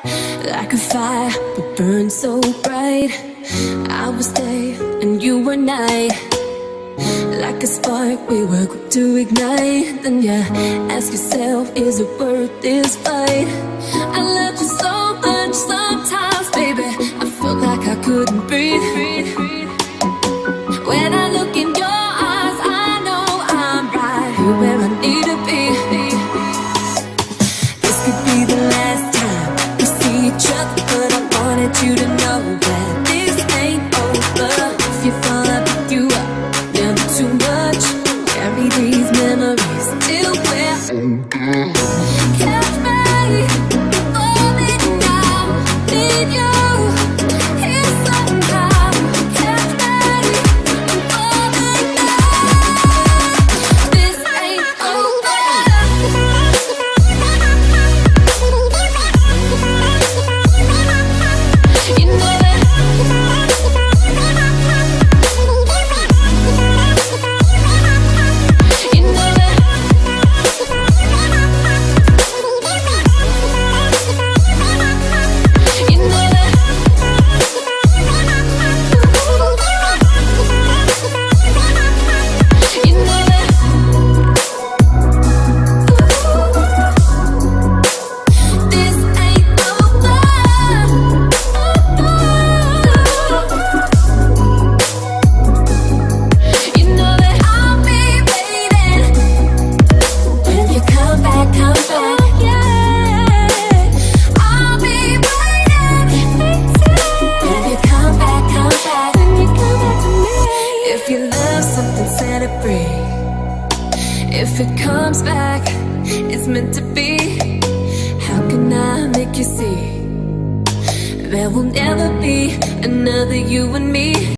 Like a fire, but burn so bright. I was day and you were night. Like a spark, we were quick to ignite. Then you ask yourself, is it worth this fight? I love you so much sometimes, baby, I felt like I couldn't breathe. When I look in your eyes, I know I'm right here where I need to be. This could be the last time we see each other, but I wanted you to know that this ain't over. If you fall, I'll pick you up. Never too much. Carry these memories till we're older. Catch me falling down. Need you here somehow. Catch me falling down. This ain't over. You know it. You know it. You know it. You know it. This ain't over. You know that I'll be waiting when you come back, yeah. I'll be waiting when you come back, when you come back to me. If you love something, set it free. If it comes back, it's meant to be. How can I make you see there will never be another you and me?